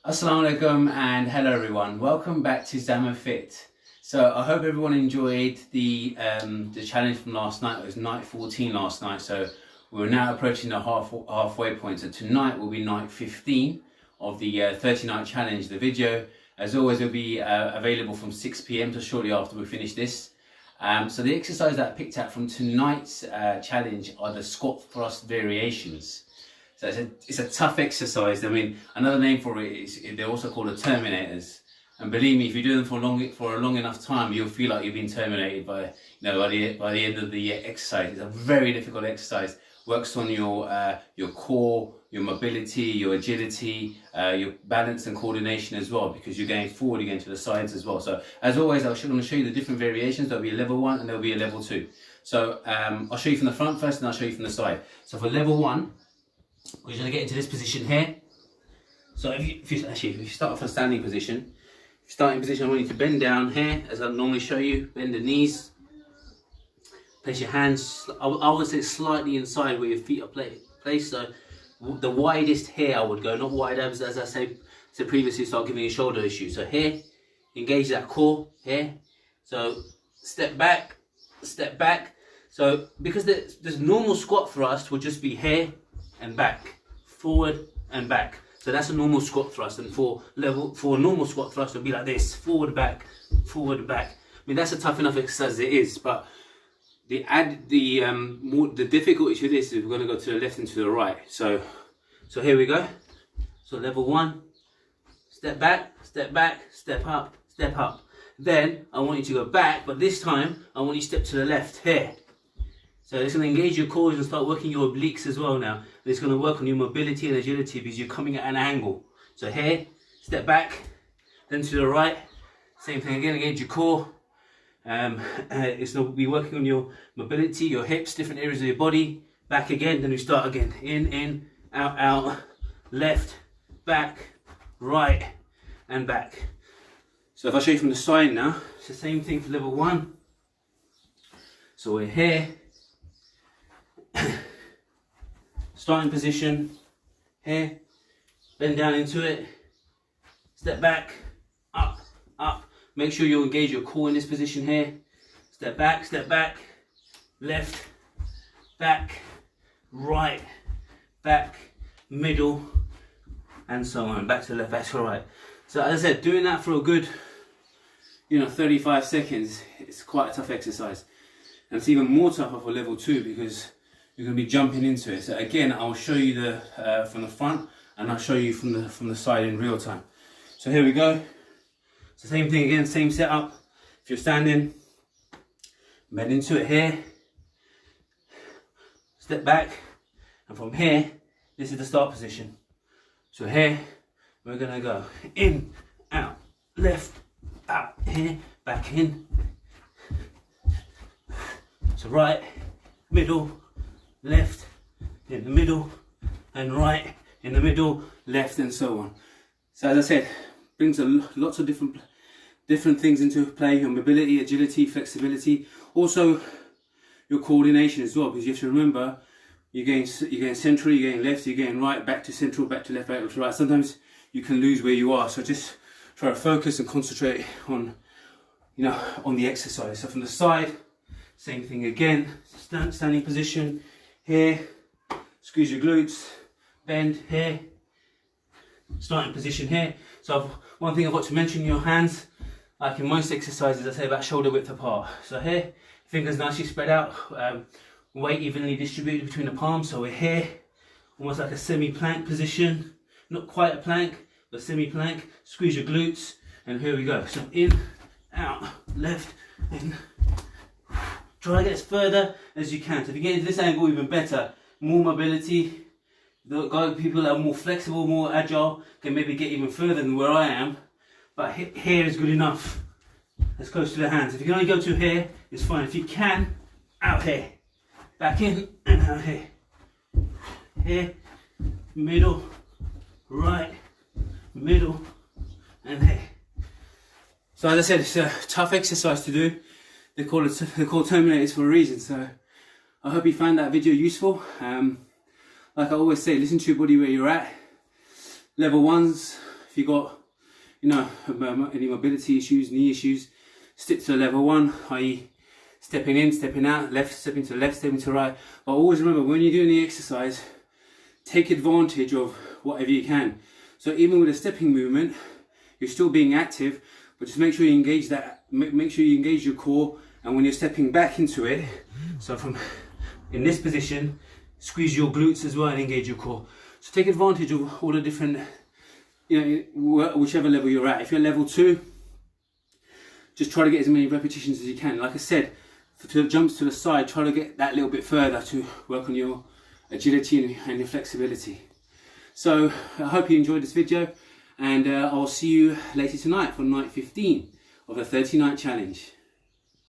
Assalamu alaikum and hello everyone. Welcome back to Zama Fit. So I hope everyone enjoyed the challenge from last night. It was night 14 last night, so we're now approaching the halfway point. So tonight will be night 15 of the 30-night challenge. The video, as always, will be available from 6 p.m. to shortly after we finish this. So the exercise that I picked out from tonight's challenge are the squat thrust variations. So it's a tough exercise. I mean, another name for it is they're also called the Terminators. And believe me, if you do them for a long enough time, you'll feel like you've been terminated by the end of the exercise. It's a very difficult exercise. Works on your core, your mobility, your agility, your balance and coordination as well, because you're going forward, you're going to the sides as well. So as always, I'm going to show you the different variations. There'll be a level 1 and there'll be a level 2. So I'll show you from the front first and I'll show you from the side. So for level 1, we're going to get into this position here. So if you start off in a standing position, starting position, I want you to bend down here, as I normally show you. Bend the knees. Place your hands, I would say slightly inside where your feet are placed. So the widest here I would go, not wide abs, as I said previously, start giving you shoulder issues. So here, engage that core here. So step back, step back. So because this normal squat thrust will just be here and back, forward and back. So that's a normal squat thrust, and for a normal squat thrust it'll be like this: forward, back, forward, back. I mean, that's a tough enough exercise as it is, but the difficulty to this is we're going to go to the left and to the right. So here we go. So level 1, step back, step back, step up, step up. Then I want you to go back, but this time I want you to step to the left here. So it's going to engage your core and start working your obliques as well now. And it's going to work on your mobility and agility because you're coming at an angle. So here, step back, then to the right. Same thing again, engage your core. It's going to be working on your mobility, your hips, different areas of your body. Back again, then we start again. In, out, left, back, right, and back. So if I show you from the side now, it's the same thing for level 1. So we're here. Starting position here, bend down into it, step back, up, up. Make sure you engage your core in this position here. Step back, left, back, right, back, middle, and so on. Back to the left, back to the right. So as I said, doing that for a good 35 seconds, it's quite a tough exercise. And it's even more tougher for level 2 because you're going to be jumping into it. So again, I'll show you from the front, and I'll show you from the side in real time. So here we go. It's the same thing again, same setup. If you're standing, bend into it here, step back, and from here, this is the start position. So here, we're going to go in, out, left, out, here, back in. So right, middle, left, in the middle, and right, in the middle, left, and so on. So as I said, brings lots of different things into play: your mobility, agility, flexibility, also your coordination as well, because you have to remember you're going central, you're going left, you're going right, back to central, back to left, back to right. Sometimes you can lose where you are, so just try to focus and concentrate on on the exercise. So from the side, same thing again, standing position here, squeeze your glutes, bend here, starting position here. So one thing I've got to mention, your hands, like in most exercises, I say about shoulder width apart. So here, fingers nicely spread out, weight evenly distributed between the palms. So we're here, almost like a semi-plank position, not quite a plank, but semi-plank. Squeeze your glutes, and here we go. So in, out, left, in. Try to get as further as you can. So if you get into this angle, even better. More mobility. The people that are more flexible, more agile, can maybe get even further than where I am. But here is good enough. As close to the hands. If you can only go to here, it's fine. If you can, out here. Back in and out here. Here, middle, right, middle, and here. So as I said, it's a tough exercise to do. They're called Terminators for a reason. So I hope you found that video useful. Like I always say, listen to your body where you're at. Level 1s, if you got, you know, any mobility issues, knee issues, stick to level 1, i.e. stepping in, stepping out, left, stepping to the left, stepping to the right. But always remember, when you're doing the exercise, take advantage of whatever you can. So even with a stepping movement, you're still being active, but just make sure you engage that, make sure you engage your core. And when you're stepping back into it, so from in this position, squeeze your glutes as well and engage your core. So take advantage of all the different, you know, whichever level you're at. If you're level 2, just try to get as many repetitions as you can. Like I said, for the jumps to the side, try to get that little bit further to work on your agility and your flexibility. So I hope you enjoyed this video, and I'll see you later tonight for night 15 of the 30 night challenge.